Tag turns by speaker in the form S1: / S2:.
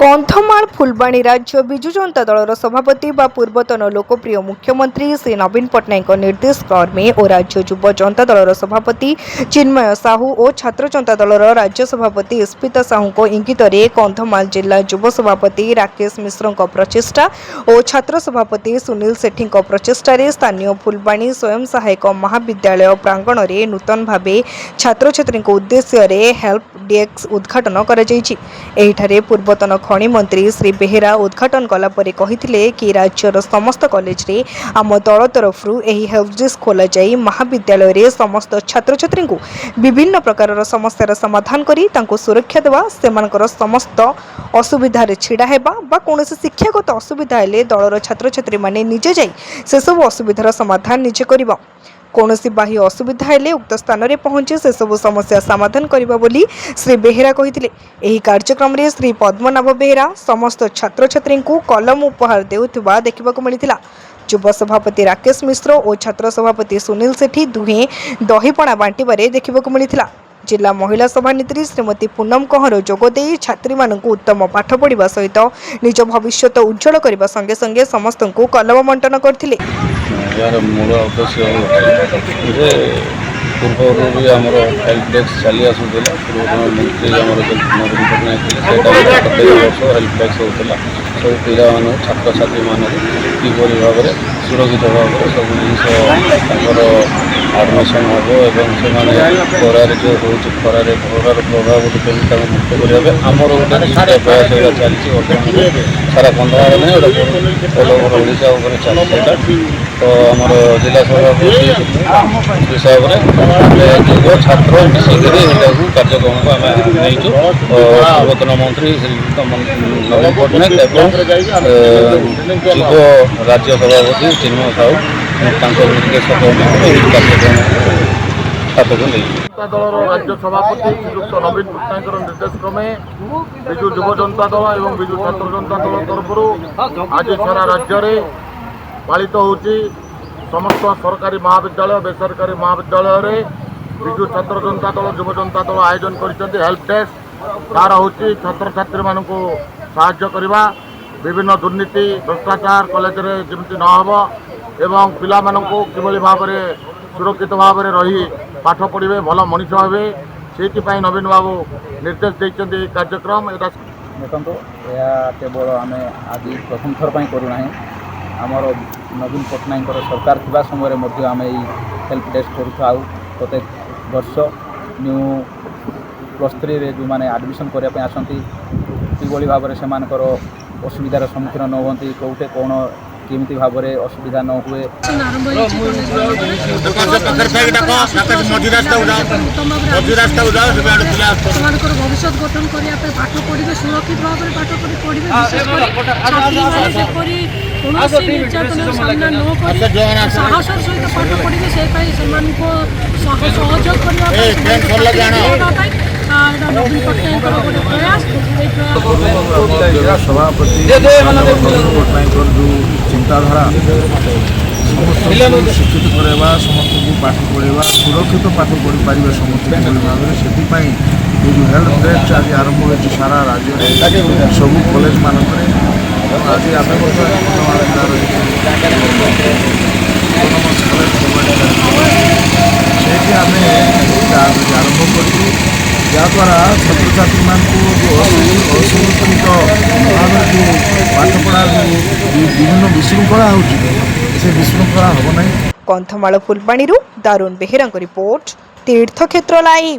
S1: कंधमाल फुलबाणी राज्य विजु जनता दलर सभापति बा पूर्वतन लोकप्रिय मुख्यमंत्री श्री नवीन पट्टनायक निर्देश क्रमे और राज्य युव जनता दलर सभापति चिन्मय साहू और छात्र जनता दलर राज्य सभापति स्मिता साहू को इंगित कंधमाल जिला युव सभापति राकेश मिश्र प्रचेषा और छात्र सभापति सुनील सेठी प्रचेषा स्थानीय फुलबाणी स्वयं सहायक महाविद्यालय प्रांगण में नूतन भाव छात्र छात्री उद्देश्य हेल्प डेस्क उद्घाटन कर पूर्वतन खनि मंत्री श्री बेहेरा उद्घाटन कलापर कही कि राज्यर समस्त कॉलेज रे आम दल तरफ हेल्प डेस्क खोल जाई महाविद्यालय रे समस्त छात्र छात्री विभिन्न प्रकार समस्यार समाधान करी तांको सुरक्षा देवा सेमानकर समस्त असुविधा छिड़ा हेबा बा कोनोसी शिक्षागत असुविधा हेले दलर छात्र छात्री माने निजे जाई से सब असुविधार समाधान निजे करिबा कौनसी बाह्य असुविधा हेले उक्त स्थान में पहुंची से सब समस्या समाधान करबा बोली श्री बेहेरा कहिथिले। एही कार्यक्रम रे श्री पद्मनाभ बेहेरा समस्त छात्र छात्री को कलम उपहार देउथिबा देखिबाकू मिलिथिला। युव सभापति राकेश मिश्र और छात्र सभापति सुनील सेठी दुहे दहीपणा बांटिबारे देखिबाकू मिलिथिला। जिला महिला सभानेत्री श्रीमती पूनम कौर जोगदे छात्री मानक उत्तम पाठ पढ़ा सहित निज भविष्य उज्जवल करने संगे संगे समस्त को कलम बंटन करथिले।
S2: यार मूल उद्देश्य पूर्व भी आम हेल्प डेस्क चली आसूला पूर्व मंत्री आम नवीन पट्टनायक प्रत्येक वर्ष हेल्प डेस्क होता सब पिला छात्र छात्री मान किपर भाव में सुरक्षित भाव में सब जिन आडमिशन हम एवं से खरार जो हो खरार खरार प्रभाव मुक्त करने आमर गोटे प्रयास चलती सारा कंधमाल नहीं गोटे ओडिशा चलती तो आमर जिला सभापति हिसाब से युव छात्र मिसिक कार्यक्रम को आम नहीं पूर्वतन मंत्री नवीन पट्टनायक युव राज्य सभापति चिन्मय साहू निर्देश दल राज्य सभापति श्रीयुक्त नवीन पट्टनायक निर्देश क्रमे विजु युव जनता दल और विजु छात्र जनता दल तरफ आज सारा राज्य में पालित होची समस्त सरकारी महाविद्यालय बेसरकारी महाविद्यालय विजु छात्र जनता दल युव जनता दल आयोजन कर हेल्प डेस्क तार हूँ छात्र छात्री मान साहाय्य करने विभिन्न दुर्नीति भ्रष्टाचार कॉलेज में जमी न हो एवं पिला मानको किभली भाव में सुरक्षित भाव में रही पाठ पढ़े भल मनीष हे से नवीन बाबू निर्देश देते कार्यक्रम
S3: देखो यह केवल आम आज प्रथम थर पर करूना आमर नवीन पट्टनायक सरकार थिबा समय आम हेल्प डेस्क करूँ प्रत्येक वर्ष न्यू +3 जो मैंने आडमिशन करने आसती कि भाव में से असुविधार सम्मुखीन न होती कौटे कौन केमती भाव में असुविधा न हुए
S4: भविष्य गठन करने पाठ पढ़े सुरक्षित भाव में पाठ पढ़े निर्यातन सामना न कर साहस सहित पाठ पढ़े से सहयोग करने नवीन पट्टनायक गोटे प्रयास
S5: सभापति पट्टनायक जो चिंताधारा समस्त शिक्षित करवा समस्त को पाठ पढ़ा सुरक्षित पाठ पढ़ी पारे समस्त भाव में से जो हेल्थ डेस्क आज आरंभ हो सारा राज्य सब कॉलेज मानक आज आम से आरंभ कर जहाँद्वारा छात्र छात्री मान जो असंगठित भाव जो पाठ पढ़ा विभिन्न विशृंखला हो विशृंखला हम ना।
S1: कंधमाल फुलबाणी दारुण बेहेरा रिपोर्ट तीर्थक्षेत्र लाइव।